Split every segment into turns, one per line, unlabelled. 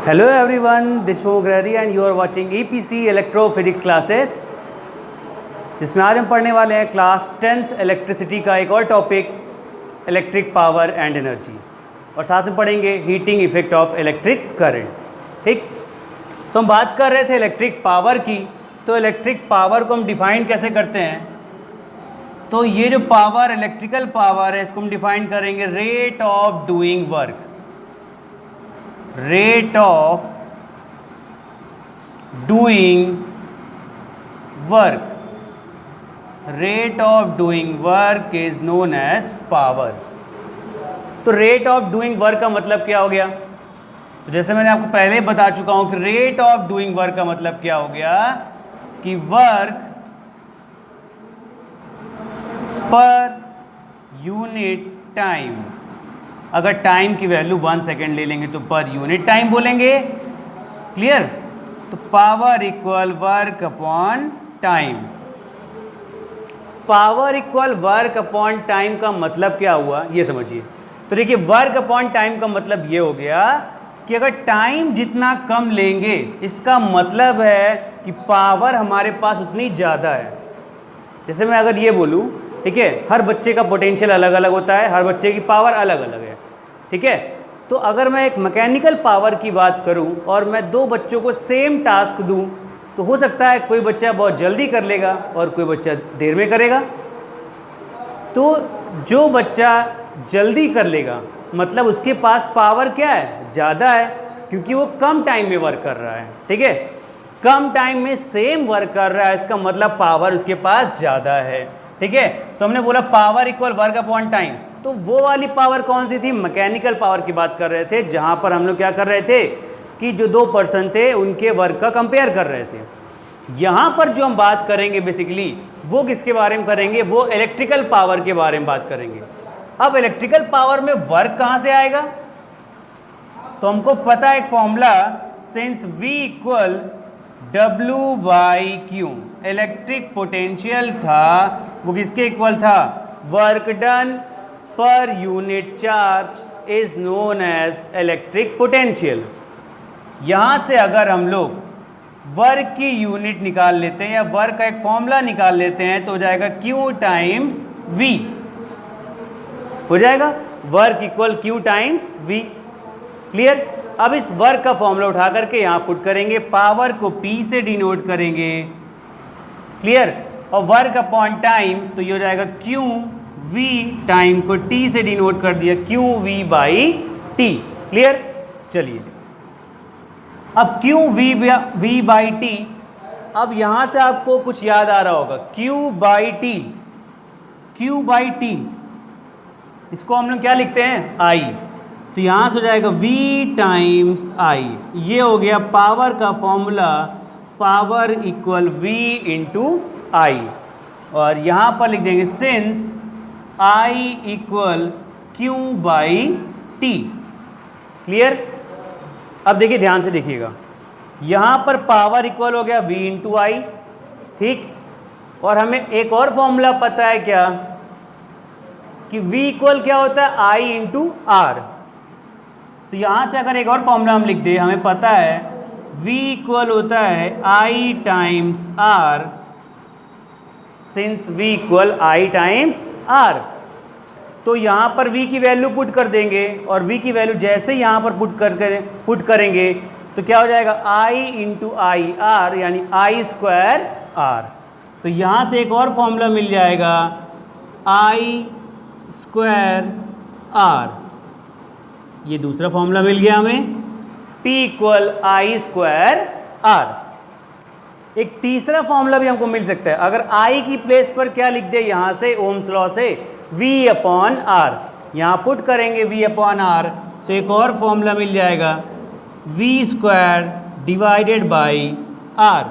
Hello everyone, this is Shoghrari and you are watching EPC Electrophysics classes, जिसमें आज हम पढ़ने वाले हैं क्लास 10th इलेक्ट्रिसिटी का एक और topic electric power and energy, और साथ में पढ़ेंगे heating effect of electric current. ठीक, तो हम बात कर रहे थे इलेक्ट्रिक पावर की। तो इलेक्ट्रिक पावर को हम डिफाइन कैसे करते हैं? तो ये जो पावर इलेक्ट्रिकल पावर है इसको हम डिफाइन करेंगे rate of doing work, rate of doing work, rate of doing work is known as power. तो रेट ऑफ डूइंग वर्क का मतलब क्या हो गया? तो जैसे मैंने आपको पहले ही बता चुका हूं कि रेट ऑफ डूइंग वर्क का मतलब क्या हो गया कि वर्क पर यूनिट टाइम। अगर टाइम की वैल्यू 1 सेकेंड ले लेंगे तो पर यूनिट टाइम बोलेंगे। क्लियर? तो power equal work upon time. Power equal work upon time का मतलब क्या हुआ ये समझिए। तो देखिए, वर्क अपॉन टाइम का मतलब ये हो गया कि अगर टाइम जितना कम लेंगे इसका मतलब है कि पावर हमारे पास उतनी ज़्यादा है। जैसे मैं अगर ये बोलूँ, ठीक है, हर बच्चे का पोटेंशियल अलग अलग होता है, हर बच्चे की पावर अलग अलग है। ठीक है, तो अगर मैं एक मैकेनिकल पावर की बात करूं और मैं दो बच्चों को सेम टास्क दूं तो हो सकता है कोई बच्चा बहुत जल्दी कर लेगा और कोई बच्चा देर में करेगा। तो जो बच्चा जल्दी कर लेगा मतलब उसके पास पावर क्या है? ज़्यादा है, क्योंकि वो कम टाइम में वर्क कर रहा है। ठीक है, कम टाइम में सेम वर्क कर रहा है, इसका मतलब पावर उसके पास ज़्यादा है। ठीक है, तो हमने बोला power equal work upon time. तो वो वाली पावर कौन सी थी? मैकेनिकल पावर की बात कर रहे थे, जहां पर हम लोग क्या कर रहे थे कि जो दो पर्सन थे उनके वर्क का कंपेयर कर रहे थे। यहां पर जो हम बात करेंगे बेसिकली वो किसके बारे में करेंगे? वो इलेक्ट्रिकल पावर के बारे में बात करेंगे। अब इलेक्ट्रिकल पावर में वर्क कहां से आएगा? तो हमको पता है एक formula, since V equal W by क्यू। इलेक्ट्रिक पोटेंशियल था वो किसके इक्वल था? वर्क डन पर unit charge is known as electric potential. यहां से अगर हम लोग वर्क की यूनिट निकाल लेते हैं या वर्क का एक फॉर्मूला निकाल लेते हैं तो हो जाएगा Q टाइम्स V। हो जाएगा work equal Q times V। Clear? अब इस वर्क का फॉर्मूला उठा करके यहां पुट करेंगे, पावर को P से डिनोट करेंगे। क्लियर? और वर्क अपॉन टाइम तो ये हो जाएगा Q V, टाइम को T से डिनोट कर दिया, Q V by T। Clear? चलिए, अब Q V बाई T, अब यहां से आपको कुछ याद आ रहा होगा, Q by T, Q by T इसको हम लोग क्या लिखते हैं? I। तो यहां से हो जाएगा V टाइम्स I। ये हो गया पावर का formula, power equal V into I। और यहां पर लिख देंगे since I equal Q by T। Clear? अब देखिए, ध्यान से देखिएगा, यहां पर पावर इक्वल हो गया V इंटू I। ठीक, और हमें एक और फॉर्मूला पता है क्या कि V इक्वल क्या होता है? I into R। तो यहां से अगर एक और फॉर्मूला हम लिख दें, हमें पता है V इक्वल होता है I times R, since V equal I times R। तो यहां पर V की वैल्यू पुट कर देंगे और V की वैल्यू जैसे यहां पर पुट करेंगे तो क्या हो जाएगा? I इंटू आई R, यानी I स्क्वायर R। तो यहां से एक और फॉर्मूला मिल जाएगा I स्क्वायर R। ये दूसरा फॉर्मूला मिल गया हमें, P equal I square R। एक तीसरा फॉर्मूला भी हमको मिल सकता है, अगर I की प्लेस पर क्या लिख दे यहां से ओम्स लॉ से, V अपॉन R। यहां पुट करेंगे V अपॉन R तो एक और फॉर्मूला मिल जाएगा V square divided by R।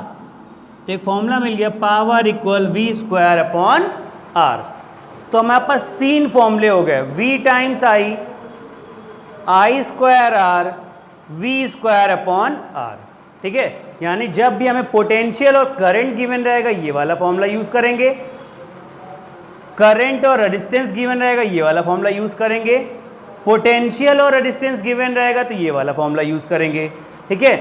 तो एक फॉर्मूला मिल गया power equal V square upon R। तो हमारे पास तीन फॉर्मूले हो गए, V times I square R, V square upon R। ठीक है, यानी जब भी हमें पोटेंशियल और करंट गिवन रहेगा ये वाला फॉर्मूला यूज करेंगे, करंट और रेजिस्टेंस गिवन रहेगा ये वाला फॉर्मूला यूज करेंगे, पोटेंशियल और रेजिस्टेंस गिवन रहेगा तो ये वाला फॉर्मूला यूज करेंगे। ठीक है।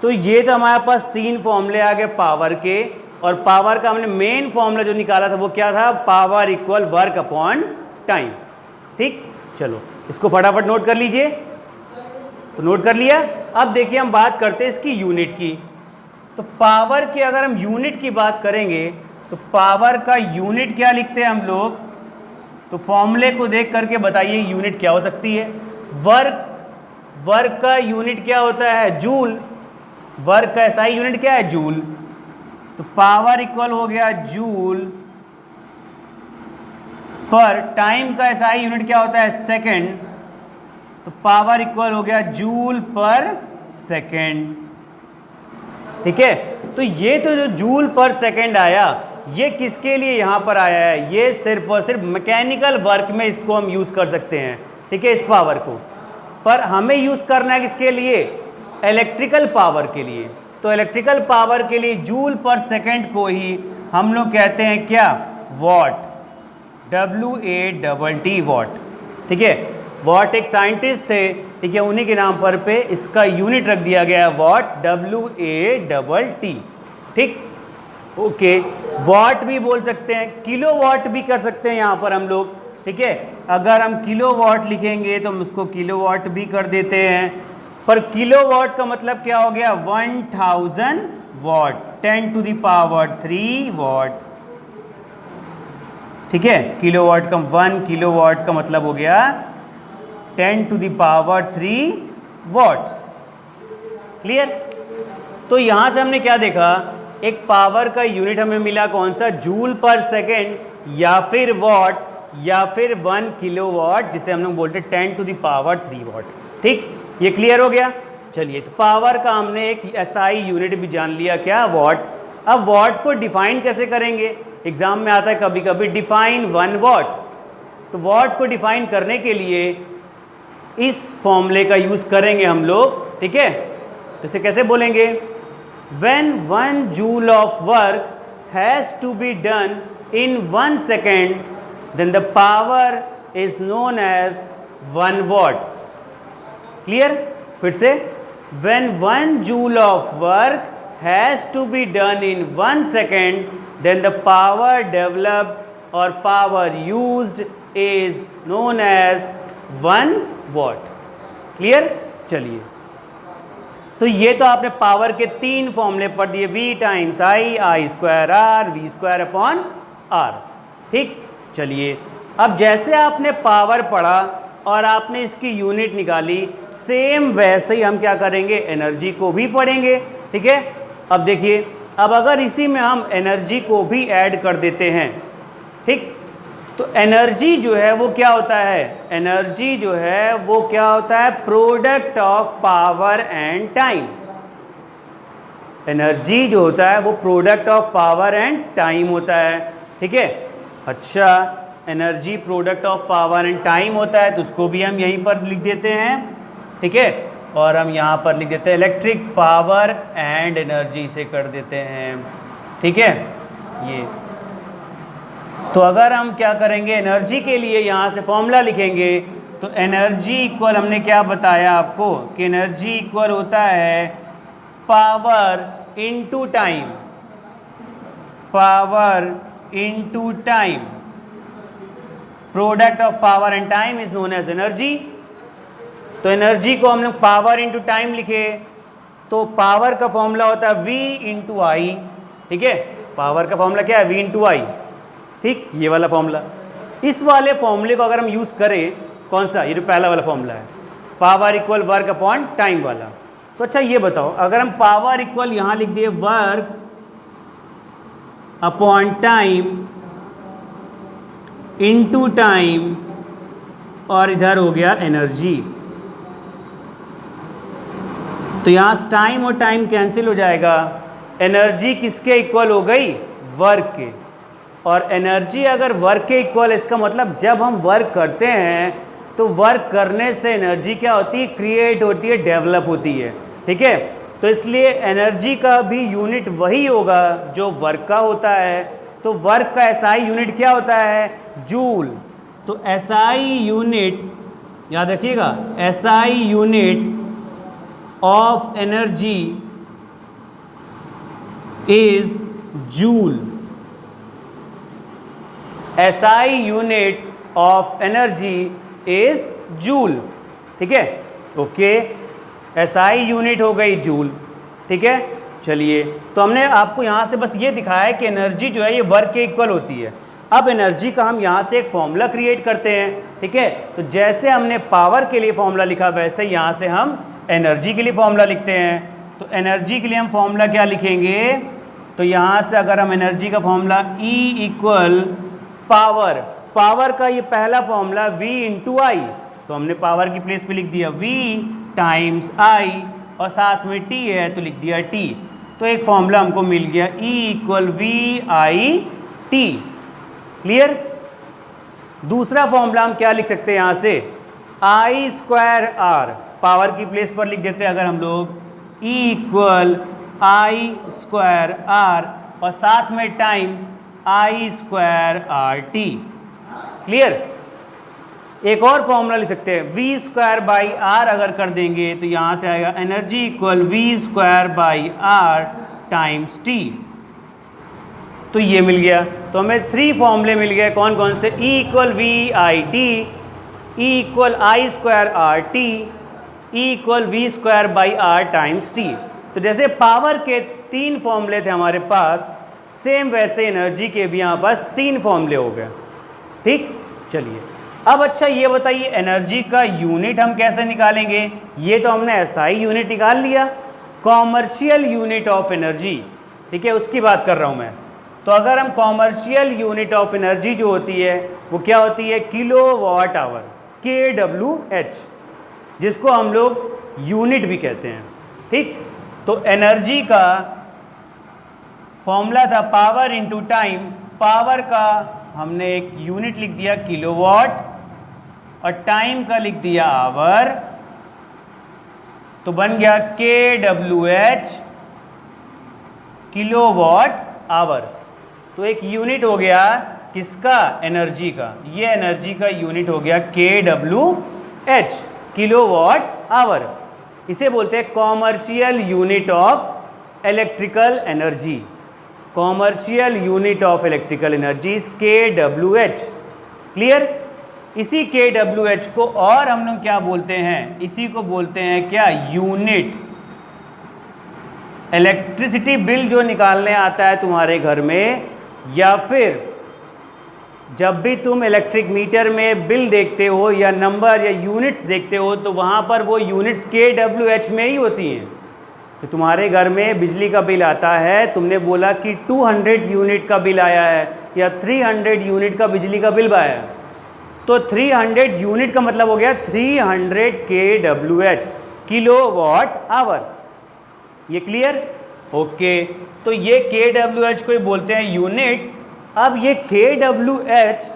तो ये तो हमारे पास 3 फॉर्मूले आ गए पावर के, और पावर का हमने मेन फॉर्मूला जो निकाला था वो क्या था, power equal work upon time. ठीक, चलो इसको फटाफट नोट कर लीजिए। तो नोट कर लिया। अब देखिए हम बात करते हैं इसकी यूनिट की। तो पावर की अगर हम यूनिट की बात करेंगे तो पावर का यूनिट क्या लिखते हैं हम लोग, तो फॉर्मूले को देख करके बताइए यूनिट क्या हो सकती है। वर्क का यूनिट क्या होता है, जूल। वर्क का एसआई यूनिट क्या है, जूल। तो पावर इक्वल हो गया जूल पर टाइम का एसआई यूनिट क्या होता है, सेकंड। तो पावर इक्वल हो गया जूल पर सेकंड। ठीक है। तो ये तो जो जूल पर सेकंड आया ये किसके लिए यहां पर आया है, ये सिर्फ और सिर्फ मैकेनिकल वर्क में इसको हम यूज कर सकते हैं। ठीक है, इस पावर को। पर हमें यूज करना है किसके लिए, इलेक्ट्रिकल पावर के लिए। तो इलेक्ट्रिकल पावर के लिए जूल पर सेकंड को ही हम लोग कहते हैं क्या, वॉट। WATT what. ठीक है, वॉट एक साइंटिस्ट थे, ठीक है, उन्हीं के नाम पर पे इसका यूनिट रख दिया गया है वॉट, WATT। ठीक, ओके। वॉट भी बोल सकते हैं, किलो वॉट भी कर सकते हैं यहाँ पर हम लोग। ठीक है, अगर हम किलो वॉट लिखेंगे तो हम उसको किलो वॉट भी कर देते हैं। पर किलो वॉट का मतलब क्या हो गया, 1000 वॉट, 10⁻³ वॉट। ठीक है, किलो वॉट का 1 किलो वॉट का मतलब हो गया 10⁻³ वॉट। क्लियर। तो यहां से हमने क्या देखा, एक पावर का यूनिट हमें मिला कौन सा, जूल पर सेकेंड या फिर वॉट या फिर 1 किलो वॉट, जिसे हम लोग बोलते हैं 10⁻³ वॉट। ठीक, ये क्लियर हो गया। चलिए, तो पावर का हमने एक एसआई यूनिट भी जान लिया, क्या, वॉट। अब वॉट को डिफाइन कैसे करेंगे, एग्जाम में आता है कभी कभी, डिफाइन 1 वॉट। तो वॉट को डिफाइन करने के लिए इस फॉर्मूले का यूज करेंगे हम लोग। ठीक है, तो इसे कैसे बोलेंगे, when 1 joule of work has to be done in 1 second, then the power is known as 1 watt. Clear? फिर से, when 1 joule of work has to be done in 1 second, then the power developed or power used is known as 1 watt. Clear? चलिए, तो ये तो आपने power के 3 फॉर्मूले पढ़ दिए, V times I² R, V²/R। ठीक, चलिए, अब जैसे आपने पावर पढ़ा और आपने इसकी यूनिट निकाली, सेम वैसे ही हम क्या करेंगे, एनर्जी को भी पढ़ेंगे। ठीक है, अब देखिए, अब अगर इसी में हम एनर्जी को भी ऐड कर देते हैं, ठीक, तो एनर्जी जो है वो क्या होता है, एनर्जी जो है वो क्या होता है, product of power and time. Energy जो होता है वो product of power and time होता है। ठीक है, अच्छा, energy product of power and time होता है, तो उसको भी हम यहीं पर लिख देते हैं। ठीक है, और हम यहाँ पर लिख देते हैं इलेक्ट्रिक पावर एंड एनर्जी से कर देते हैं। ठीक है, ये तो अगर हम क्या करेंगे, एनर्जी के लिए यहाँ से फॉर्मूला लिखेंगे, तो एनर्जी इक्वल, हमने क्या बताया आपको कि एनर्जी इक्वल होता है power into time, power into time. Product of power and time is known as energy. तो एनर्जी को हम लोग पावर इनटू टाइम लिखे, तो पावर का फॉर्मूला होता है V/I। ठीक है, पावर का फॉर्मूला क्या है, V/I। ठीक, ये वाला फॉर्मूला। इस वाले फॉर्मूले को अगर हम यूज़ करें, कौन सा, ये जो पहला वाला फॉर्मूला है, power equal work upon time वाला। तो अच्छा ये बताओ, अगर हम पावर इक्वल यहाँ लिख दिए work upon time into time, और इधर हो गया एनर्जी, तो यहाँ टाइम और टाइम कैंसिल हो जाएगा। एनर्जी किसके इक्वल हो गई, वर्क के। और एनर्जी अगर वर्क के इक्वल, इसका मतलब जब हम वर्क करते हैं तो वर्क करने से एनर्जी क्या होती है, क्रिएट होती है, डेवलप होती है। ठीक है, तो इसलिए एनर्जी का भी यूनिट वही होगा जो वर्क का होता है। तो वर्क का एसआई यूनिट क्या होता है, जूल। तो एसआई यूनिट याद रखिएगा, SI unit of energy is joule. SI unit of energy is joule. ठीक है, ओके, SI यूनिट हो गई जूल। ठीक है, चलिए, तो हमने आपको यहाँ से बस ये दिखाया है कि एनर्जी जो है ये वर्क के इक्वल होती है। अब एनर्जी का हम यहाँ से एक फॉर्मूला क्रिएट करते हैं। ठीक है, तो जैसे हमने पावर के लिए फॉर्मूला लिखा वैसे यहाँ से हम एनर्जी के लिए फॉर्मूला लिखते हैं। तो एनर्जी के लिए हम फॉर्मूला क्या लिखेंगे, तो यहाँ से अगर हम एनर्जी का formula E equal power, power का ये पहला फॉर्मूला V इंटू आई, तो हमने पावर की प्लेस पे लिख दिया V टाइम्स I और साथ में T है तो लिख दिया T। तो एक फॉर्मूला हमको मिल गया E equal VI T। Clear. दूसरा फॉर्मूला हम क्या लिख सकते हैं यहाँ से, I स्क्वायर R, पावर की प्लेस पर लिख देते हैं अगर हम लोग E equal I square R और साथ में time I square RT। Clear. एक और फॉर्मूला लिख सकते हैं V स्क्वायर बाई R, अगर कर देंगे तो यहाँ से आएगा energy equal V square by R times T। तो ये मिल गया। तो हमें 3 फॉर्मूले मिल गए, कौन कौन से, E equal VI T, E equal I square RT, E equal V square by R times T। तो जैसे पावर के 3 फॉर्मूले थे हमारे पास, सेम वैसे एनर्जी के भी यहाँ पास 3 फॉर्मूले हो गए। ठीक, चलिए अब अच्छा ये बताइए एनर्जी का यूनिट हम कैसे निकालेंगे। ये तो हमने SI यूनिट निकाल लिया, कॉमर्शियल यूनिट ऑफ एनर्जी, ठीक है, उसकी बात कर रहा हूँ मैं। तो अगर हम कॉमर्शियल यूनिट ऑफ एनर्जी जो होती है वो क्या होती है, किलो वाट आवर, kWh, जिसको हम लोग यूनिट भी कहते हैं। ठीक, तो एनर्जी का फॉर्मूला था पावर इंटू टाइम, पावर का हमने एक यूनिट लिख दिया किलोवाट और टाइम का लिख दिया आवर, तो बन गया kWh किलोवाट आवर। तो एक यूनिट हो गया किसका, एनर्जी का, ये एनर्जी का यूनिट हो गया kWh किलोवाट आवर। इसे बोलते हैं commercial unit of electrical energy, commercial unit of electrical energy is kWh। Clear. इसी kWh को और हम लोग क्या बोलते हैं, इसी को बोलते हैं क्या, यूनिट। इलेक्ट्रिसिटी बिल जो निकालने आता है तुम्हारे घर में, या फिर जब भी तुम इलेक्ट्रिक मीटर में बिल देखते हो या नंबर या यूनिट्स देखते हो, तो वहाँ पर वो यूनिट्स kWh में ही होती हैं। तो तुम्हारे घर में बिजली का बिल आता है, तुमने बोला कि 200 यूनिट का बिल आया है या 300 यूनिट का बिजली का बिल आया है, तो 300 यूनिट का मतलब हो गया 300 kWh किलोवाट आवर। ये क्लियर, ओके। तो ये kWh को बोलते हैं यूनिट। अब ये kWh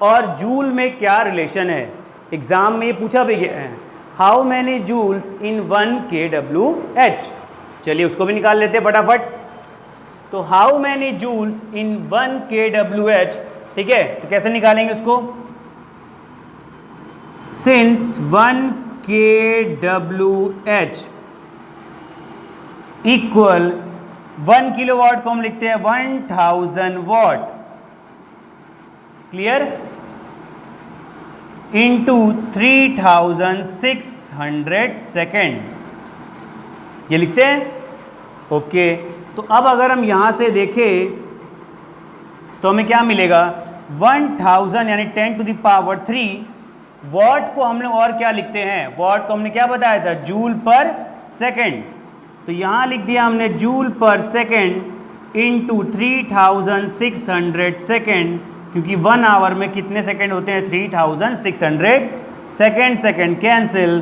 और जूल में क्या रिलेशन है, एग्जाम में ये पूछा भी गया है, how many joules in 1 kWh। चलिए उसको भी निकाल लेते हैं फटाफट। तो how many joules in 1 kWh, ठीक है, तो कैसे निकालेंगे उसको, सिंस 1 kWh इक्वल 1 किलोवाट को हम लिखते हैं 1000 वाट, क्लियर, इंटू 3600 सेकेंड, ये लिखते हैं, ओके। तो अब अगर हम यहां से देखें तो हमें क्या मिलेगा, 1000 यानी 10 टू द पावर 3 वाट को हम लोग और क्या लिखते हैं, वाट को हमने क्या बताया था, जूल पर सेकेंड। तो यहाँ लिख दिया हमने जूल पर सेकेंड इंटू 3600 सेकेंड, क्योंकि 1 आवर में कितने सेकेंड होते हैं, 3600 सेकेंड, सेकेंड कैंसिल।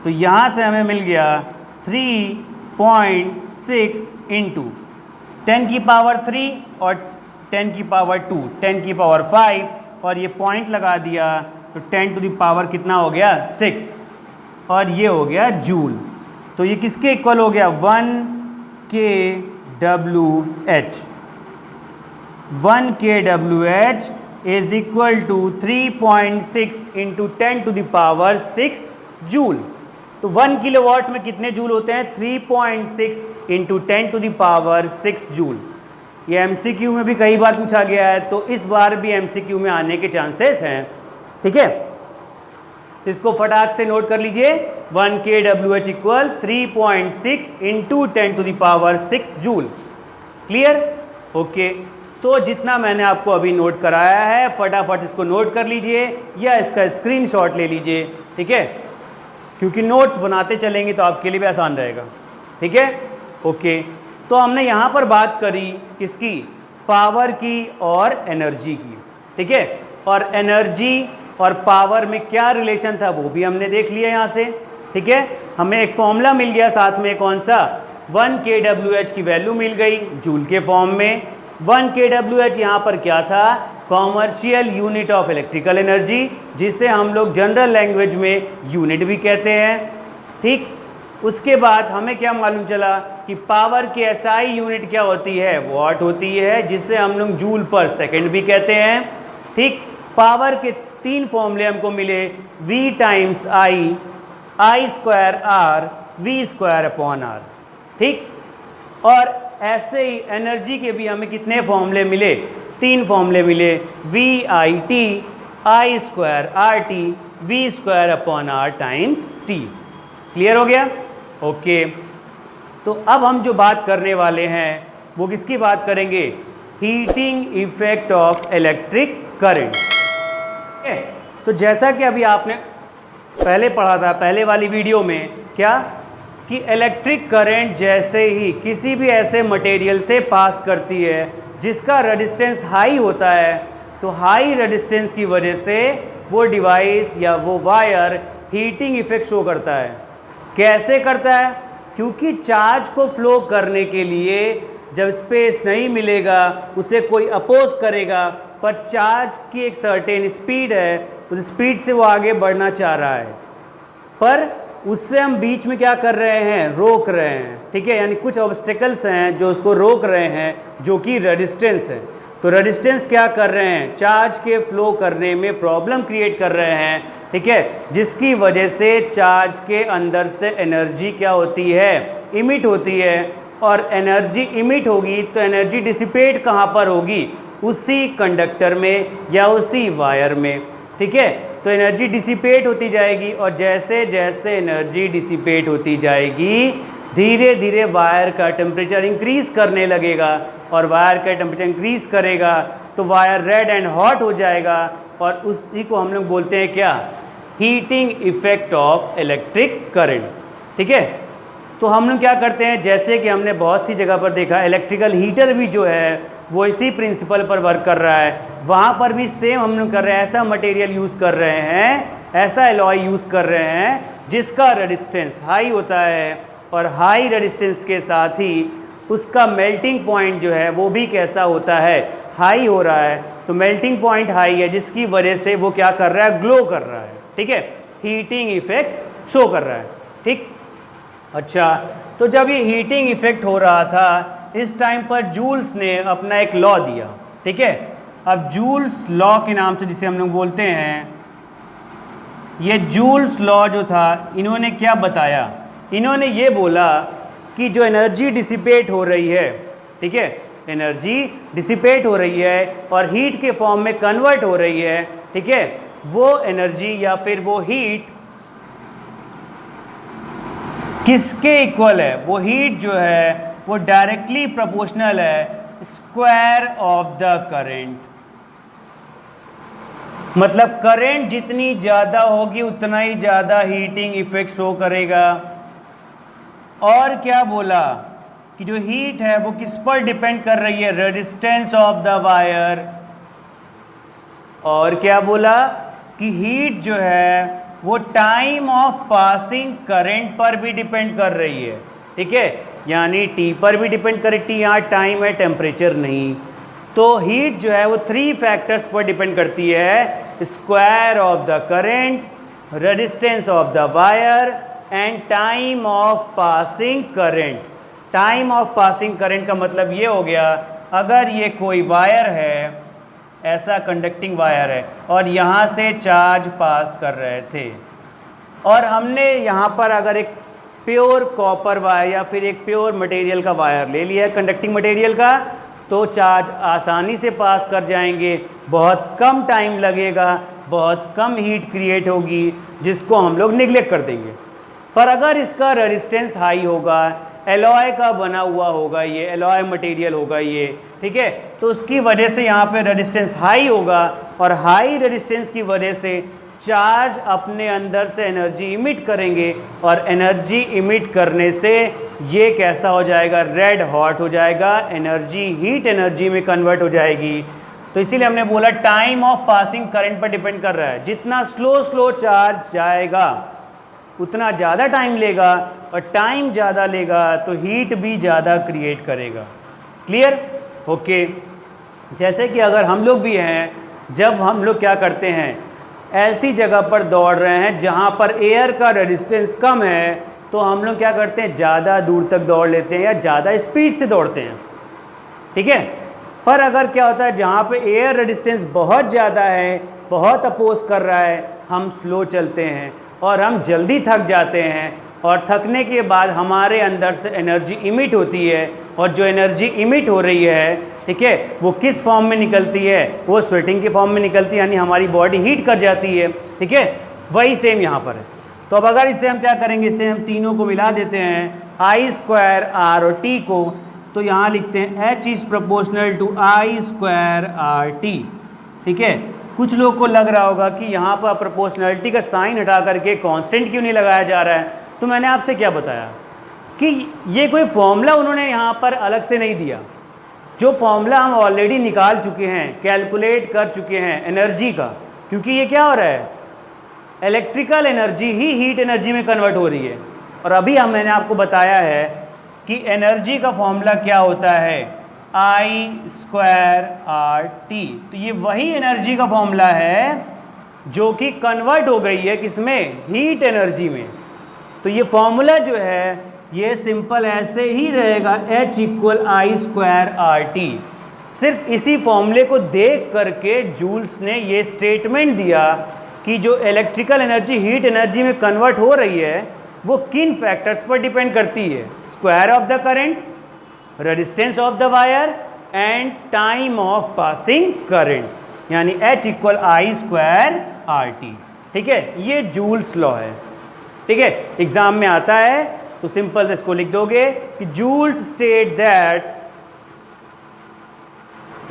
तो यहाँ से हमें मिल गया 3.6 इंटू 10 की पावर 3 और 10 की पावर 2, 10 की पावर 5, और ये पॉइंट लगा दिया तो 10 टू द पावर कितना हो गया, 6, और ये हो गया जूल। तो ये किसके इक्वल हो गया, 1 kWh। 1 kWh is equal to 3.6 into 10 to the power 6 joule. तो 1 किलोवाट में कितने जूल होते हैं? 3.6 इंटू 10⁻6 जूल। ये एमसीक्यू में भी कई बार पूछा गया है, तो इस बार भी एमसीक्यू में आने के चांसेस हैं। ठीक है, तो इसको फटाक से नोट कर लीजिए। 1 kWh equal 3.6 into 10⁻6 joule. Clear? Okay, तो जितना मैंने आपको अभी नोट कराया है फटाफट इसको नोट कर लीजिए या इसका स्क्रीनशॉट ले लीजिए। ठीक है, क्योंकि नोट्स बनाते चलेंगे तो आपके लिए भी आसान रहेगा। ठीक है, ओके, तो हमने यहाँ पर बात करी किसकी? पावर की और एनर्जी की। ठीक है, और एनर्जी और पावर में क्या रिलेशन था वो भी हमने देख लिया यहाँ से। ठीक है, हमें एक फॉर्मूला मिल गया साथ में, कौन सा? 1 kWh की वैल्यू मिल गई जूल के फॉर्म में। 1 kWh यहाँ पर क्या था? Commercial unit of electrical energy, जिसे हम लोग जनरल लैंग्वेज में यूनिट भी कहते हैं। ठीक, उसके बाद हमें क्या मालूम चला कि पावर की एसआई यूनिट क्या होती है? वॉट होती है, जिसे हम लोग जूल पर सेकंड भी कहते हैं। ठीक, पावर के 3 फॉर्मूले हमको मिले, V times I, I square R, V square upon R। ठीक, और ऐसे ही एनर्जी के भी हमें कितने फॉर्मूले मिले? 3 फॉर्मूले मिले, VIT, I square RT, V square upon R times T। Clear हो गया? ओके, तो अब हम जो बात करने वाले हैं वो किसकी बात करेंगे? Heating effect of electric current. तो जैसा कि अभी आपने पहले पढ़ा था पहले वाली वीडियो में, क्या कि इलेक्ट्रिक करंट जैसे ही किसी भी ऐसे मटेरियल से पास करती है जिसका रेजिस्टेंस हाई होता है, तो हाई रेजिस्टेंस की वजह से वो डिवाइस या वो वायर हीटिंग इफेक्ट शो करता है। कैसे करता है? क्योंकि चार्ज को फ्लो करने के लिए जब स्पेस नहीं मिलेगा उसे कोई अपोज करेगा, पर चार्ज की एक सर्टेन स्पीड है, उस स्पीड से वो आगे बढ़ना चाह रहा है, पर उससे हम बीच में क्या कर रहे हैं? रोक रहे हैं। ठीक है, यानी कुछ ऑब्स्टेकल्स हैं जो उसको रोक रहे हैं, जो कि रेजिस्टेंस है। तो रेजिस्टेंस क्या कर रहे हैं? चार्ज के फ्लो करने में प्रॉब्लम क्रिएट कर रहे हैं। ठीक है, जिसकी वजह से चार्ज के अंदर से एनर्जी क्या होती है? इमिट होती है, और एनर्जी इमिट होगी तो एनर्जी डिसिपेट कहाँ पर होगी? उसी कंडक्टर में या उसी वायर में। ठीक है, तो एनर्जी डिसिपेट होती जाएगी, और जैसे जैसे एनर्जी डिसिपेट होती जाएगी धीरे धीरे वायर का टेम्परेचर इंक्रीज करने लगेगा, और वायर का टेम्परेचर इंक्रीज करेगा तो वायर रेड एंड हॉट हो जाएगा, और उसी को हम लोग बोलते हैं क्या? Heating effect of electric current. ठीक है, तो हम लोग क्या करते हैं, जैसे कि हमने बहुत सी जगह पर देखा, इलेक्ट्रिकल हीटर भी जो है वो इसी प्रिंसिपल पर वर्क कर रहा है। वहाँ पर भी सेम हम लोग कर रहे हैं, ऐसा मटेरियल यूज़ कर रहे हैं, ऐसा एलॉय यूज़ कर रहे हैं जिसका रेजिस्टेंस हाई होता है, और हाई रेजिस्टेंस के साथ ही उसका मेल्टिंग पॉइंट जो है वो भी कैसा होता है? हाई हो रहा है। तो मेल्टिंग पॉइंट हाई है, जिसकी वजह से वो क्या कर रहा है? ग्लो कर रहा है। ठीक है, हीटिंग इफेक्ट शो कर रहा है। ठीक, अच्छा, तो जब ये हीटिंग इफेक्ट हो रहा था इस टाइम पर जूल्स ने अपना एक लॉ दिया। ठीक है, अब जूल्स लॉ के नाम से जिसे हम लोग बोलते हैं, ये जूल्स लॉ जो था इन्होंने क्या बताया? इन्होंने ये बोला कि जो एनर्जी डिसिपेट हो रही है, ठीक है, एनर्जी डिसिपेट हो रही है और हीट के फॉर्म में कन्वर्ट हो रही है, ठीक है, वो एनर्जी या फिर वो हीट किसके इक्वल है? वो हीट जो है वो डायरेक्टली प्रोपोर्शनल है स्क्वायर ऑफ द करंट। मतलब करंट जितनी ज़्यादा होगी उतना ही ज़्यादा हीटिंग इफेक्ट शो करेगा। और क्या बोला कि जो हीट है वो किस पर डिपेंड कर रही है? Resistance of the wire. और क्या बोला कि हीट जो है वो टाइम ऑफ पासिंग करंट पर भी डिपेंड कर रही है। ठीक है, यानी टी पर भी डिपेंड करे, टी यहाँ टाइम है, टेम्परेचर नहीं। तो हीट जो है वो 3 फैक्टर्स पर डिपेंड करती है, square of the current, resistance of the wire and time of passing current. Time of passing current का मतलब ये हो गया, अगर ये कोई वायर है, ऐसा कंडक्टिंग वायर है और यहाँ से चार्ज पास कर रहे थे, और हमने यहाँ पर अगर एक प्योर कॉपर वायर या फिर एक प्योर मटेरियल का वायर ले लिया है, कंडक्टिंग मटेरियल का, तो चार्ज आसानी से पास कर जाएंगे, बहुत कम टाइम लगेगा, बहुत कम हीट क्रिएट होगी, जिसको हम लोग निगलेक्ट कर देंगे। पर अगर इसका रेजिस्टेंस हाई होगा, एलॉय का बना हुआ होगा, ये एलॉय मटेरियल होगा ये, ठीक है, तो उसकी वजह से यहाँ पे रेजिस्टेंस हाई होगा, और हाई रेजिस्टेंस की वजह से चार्ज अपने अंदर से एनर्जी इमिट करेंगे, और एनर्जी इमिट करने से ये कैसा हो जाएगा, रेड हॉट हो जाएगा, एनर्जी हीट एनर्जी में कन्वर्ट हो जाएगी। तो इसीलिए हमने बोला टाइम ऑफ पासिंग करंट पर डिपेंड कर रहा है, जितना स्लो चार्ज जाएगा उतना ज़्यादा टाइम लेगा, और टाइम ज़्यादा लेगा तो हीट भी ज़्यादा क्रिएट करेगा। क्लियर? ओके। जैसे कि अगर हम लोग भी हैं, जब हम लोग क्या करते हैं, ऐसी जगह पर दौड़ रहे हैं जहाँ पर एयर का रेजिस्टेंस कम है, तो हम लोग क्या करते हैं, ज़्यादा दूर तक दौड़ लेते हैं या ज़्यादा स्पीड से दौड़ते हैं, ठीक है। पर अगर क्या होता है, जहाँ पे एयर रेजिस्टेंस बहुत ज़्यादा है, बहुत अपोज कर रहा है, हम स्लो चलते हैं और हम जल्दी थक जाते हैं, और थकने के बाद हमारे अंदर से एनर्जी इमिट होती है, और जो एनर्जी इमिट हो रही है, ठीक है, वो किस फॉर्म में निकलती है, वो स्वेटिंग के फॉर्म में निकलती है, यानी हमारी बॉडी हीट कर जाती है, ठीक है। वही सेम यहाँ पर है। तो अब अगर इससे हम क्या करेंगे, इससे हम तीनों को मिला देते हैं, I स्क्वायर R और T को, तो यहाँ लिखते हैं H इज़ proportional to I square RT, ठीक है। कुछ लोग को लग रहा होगा कि यहाँ पर प्रोपोर्शनलिटी का साइन हटा करके कांस्टेंट क्यों नहीं लगाया जा रहा है, तो मैंने आपसे क्या बताया कि ये कोई फॉर्मूला उन्होंने यहाँ पर अलग से नहीं दिया, जो फॉर्मूला हम ऑलरेडी निकाल चुके हैं, कैलकुलेट कर चुके हैं एनर्जी का, क्योंकि ये क्या हो रहा है, इलेक्ट्रिकल एनर्जी ही हीट एनर्जी में कन्वर्ट हो रही है। और अभी मैंने आपको बताया है कि एनर्जी का फॉर्मूला क्या होता है, I स्क्वायर RT। तो ये वही एनर्जी का फॉर्मूला है जो कि कन्वर्ट हो गई है किसमें, हीट एनर्जी में। तो ये फॉर्मूला जो है ये सिंपल ऐसे ही रहेगा, H equal I square RT। सिर्फ इसी फॉर्मूले को देख करके जूल्स ने ये स्टेटमेंट दिया कि जो इलेक्ट्रिकल एनर्जी हीट एनर्जी में कन्वर्ट हो रही है वो किन फैक्टर्स पर डिपेंड करती है, square of the current, resistance of the wire and time of passing current, यानी H equal I square RT, ठीक है। ये जूल्स लॉ है, ठीक है। एग्जाम में आता है तो सिंपल से इसको लिख दोगे कि joules state that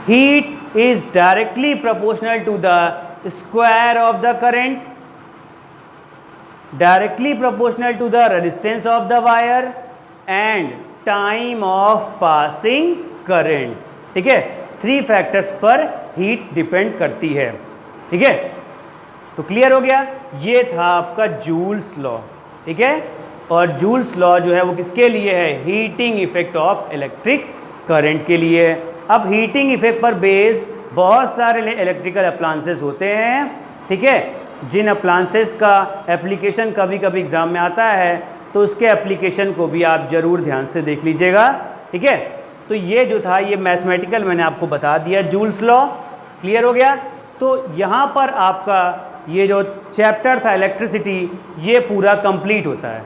heat is directly proportional to the square of the current, directly proportional to the resistance of the wire and time of passing current, ठीक है। 3 फैक्टर्स पर हीट डिपेंड करती है, ठीक है। तो क्लियर हो गया, ये था आपका जूल्स लॉ, ठीक है। और जूल्स लॉ जो है वो किसके लिए है, heating effect of electric current के लिए। अब हीटिंग इफेक्ट पर बेस्ड बहुत सारे इलेक्ट्रिकल अप्लायंसेस होते हैं, ठीक है, जिन अप्लायंसेस का एप्लीकेशन कभी कभी एग्जाम में आता है, तो उसके एप्लीकेशन को भी आप ज़रूर ध्यान से देख लीजिएगा, ठीक है। तो ये जो था ये मैथमेटिकल मैंने आपको बता दिया, जूल्स लॉ क्लियर हो गया। तो यहाँ पर आपका ये जो चैप्टर था इलेक्ट्रिसिटी ये पूरा कंप्लीट होता है।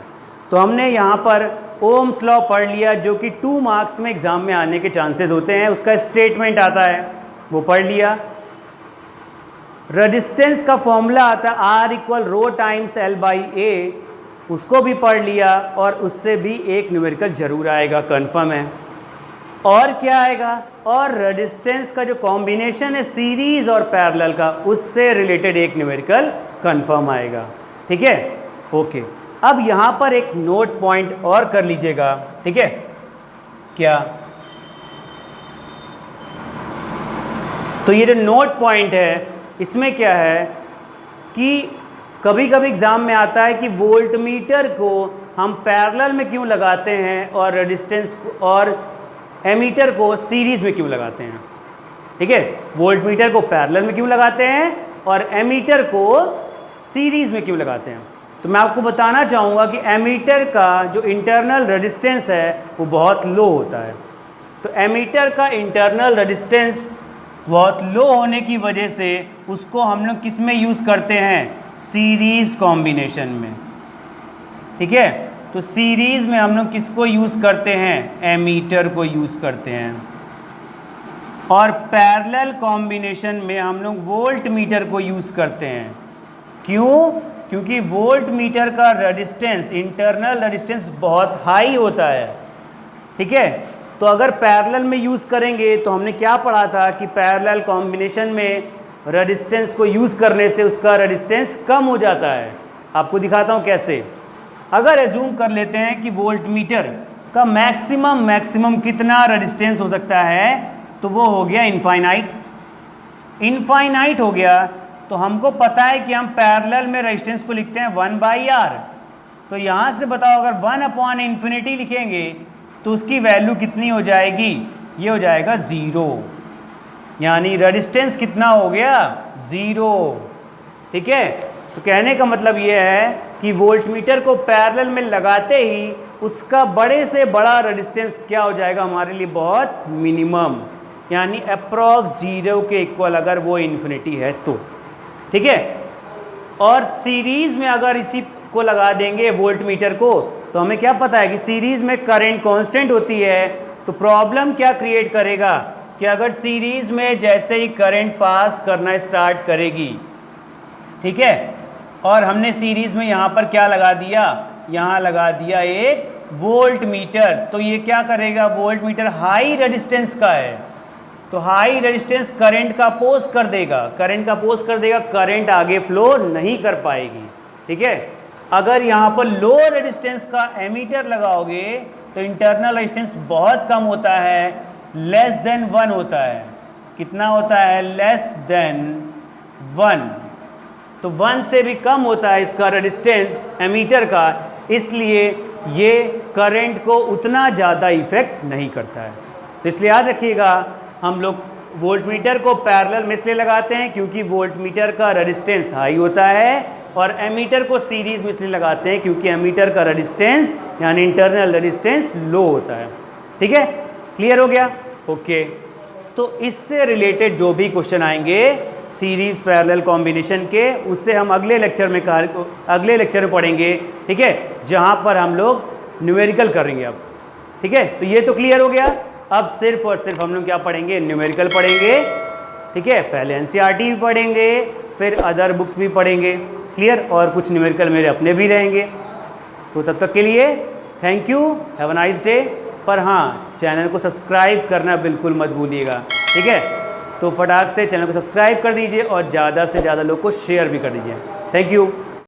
तो हमने यहाँ पर ओम्स लॉ पढ़ लिया जो कि 2 मार्क्स में एग्ज़ाम में आने के चांसेस होते हैं, उसका स्टेटमेंट आता है वो पढ़ लिया। रेजिस्टेंस का फॉर्मूला आता है R इक्वल रो टाइम्स L/A, उसको भी पढ़ लिया, और उससे भी एक न्यूमेरिकल जरूर आएगा, कन्फर्म है। और क्या आएगा, और रेजिस्टेंस का जो कॉम्बिनेशन है सीरीज़ और पैरेलल का, उससे रिलेटेड एक न्यूमेरिकल कन्फर्म आएगा, ठीक है। ओके, अब यहाँ पर एक नोट पॉइंट और कर लीजिएगा, ठीक है। क्या, तो ये जो नोट पॉइंट है इसमें क्या है कि कभी कभी एग्ज़ाम में आता है कि वोल्टमीटर को हम पैरेलल में क्यों लगाते हैं और रेजिस्टेंस और एमीटर को सीरीज़ में क्यों लगाते हैं, ठीक है। वोल्टमीटर को पैरेलल में क्यों लगाते हैं और एमीटर को सीरीज़ में क्यों लगाते हैं। तो मैं आपको बताना चाहूँगा कि एमीटर का जो इंटरनल रेजिस्टेंस है वो बहुत लो होता है। तो एमीटर का इंटरनल रेजिस्टेंस बहुत लो होने की वजह से उसको हम लोग किस में यूज़ करते हैं, सीरीज़ कॉम्बिनेशन में, ठीक है। तो सीरीज़ में हम लोग किसको यूज़ करते हैं? एमीटर को यूज़ करते हैं। और पैरेलल कॉम्बिनेशन में हम लोग वोल्ट मीटर को यूज़ करते हैं। क्यों? क्योंकि वोल्ट मीटर का रेजिस्टेंस, इंटरनल रेजिस्टेंस बहुत हाई होता है। ठीक है। तो अगर पैरेलल में यूज़ करेंगे तो हमने क्या पढ़ा था कि पैरेलल कॉम्बिनेशन में रेजिस्टेंस को यूज़ करने से उसका रेजिस्टेंस कम हो जाता है। आपको दिखाता हूँ कैसे। अगर एज्यूम कर लेते हैं कि वोल्ट मीटर का मैक्सिमम कितना रेजिस्टेंस हो सकता है, तो वो हो गया इनफाइनाइट हो गया। तो हमको पता है कि हम पैरेलल में रेजिस्टेंस को लिखते हैं 1/r। तो यहाँ से बताओ, अगर 1/∞ लिखेंगे तो उसकी वैल्यू कितनी हो जाएगी? ये हो जाएगा 0। यानी रेजिस्टेंस कितना हो गया? 0। ठीक है। तो कहने का मतलब ये है कि वोल्टमीटर को पैरेलल में लगाते ही उसका बड़े से बड़ा रेजिस्टेंस क्या हो जाएगा हमारे लिए? बहुत मिनिमम, यानी अप्रॉक्स 0 के इक्वल अगर वो इन्फिनिटी है तो। ठीक है। और सीरीज़ में अगर इसी को लगा देंगे वोल्टमीटर को, तो हमें क्या पता है कि सीरीज़ में करंट कांस्टेंट होती है। तो प्रॉब्लम क्या क्रिएट करेगा कि अगर सीरीज़ में जैसे ही करंट पास करना स्टार्ट करेगी, ठीक है, और हमने सीरीज़ में यहाँ पर क्या लगा दिया? यहाँ लगा दिया एक वोल्ट मीटर। तो ये क्या करेगा? वोल्ट मीटर हाई रेजिस्टेंस का है, तो हाई रेजिस्टेंस करंट का अपोज कर देगा, करंट आगे फ्लो नहीं कर पाएगी। ठीक है। अगर यहाँ पर लो रेजिस्टेंस का एमीटर लगाओगे तो इंटरनल रेजिस्टेंस बहुत कम होता है, लेस देन 1 होता है। कितना होता है? Less than 1। तो 1 से भी कम होता है इसका रेजिस्टेंस एमीटर का, इसलिए ये करंट को उतना ज़्यादा इफेक्ट नहीं करता है। तो इसलिए याद रखिएगा, हम लोग वोल्टमीटर को पैरेलल में इसलिए लगाते हैं क्योंकि वोल्टमीटर का रेजिस्टेंस हाई होता है, और एमीटर को सीरीज़ में इसलिए लगाते हैं क्योंकि एमीटर का रेजिस्टेंस यानी इंटरनल रेजिस्टेंस लो होता है। ठीक है। क्लियर हो गया? ओके। तो इससे रिलेटेड जो भी क्वेश्चन आएंगे सीरीज़ पैरेलल कॉम्बिनेशन के, उससे हम अगले लेक्चर में पढ़ेंगे। ठीक है, जहाँ पर हम लोग न्यूमेरिकल करेंगे अब। ठीक है। तो ये तो क्लियर हो गया। अब सिर्फ और सिर्फ हम लोग क्या पढ़ेंगे? न्यूमेरिकल पढ़ेंगे। ठीक है। पहले एनसीईआरटी भी पढ़ेंगे, फिर अदर बुक्स भी पढ़ेंगे। क्लियर? और कुछ न्यूमेरिकल मेरे अपने भी रहेंगे। तो तब तक के लिए thank you, have a nice day. पर हाँ, चैनल को सब्सक्राइब करना बिल्कुल मत भूलिएगा। ठीक है। तो फटाक से चैनल को सब्सक्राइब कर दीजिए और ज़्यादा से ज़्यादा लोग को शेयर भी कर दीजिए। Thank you.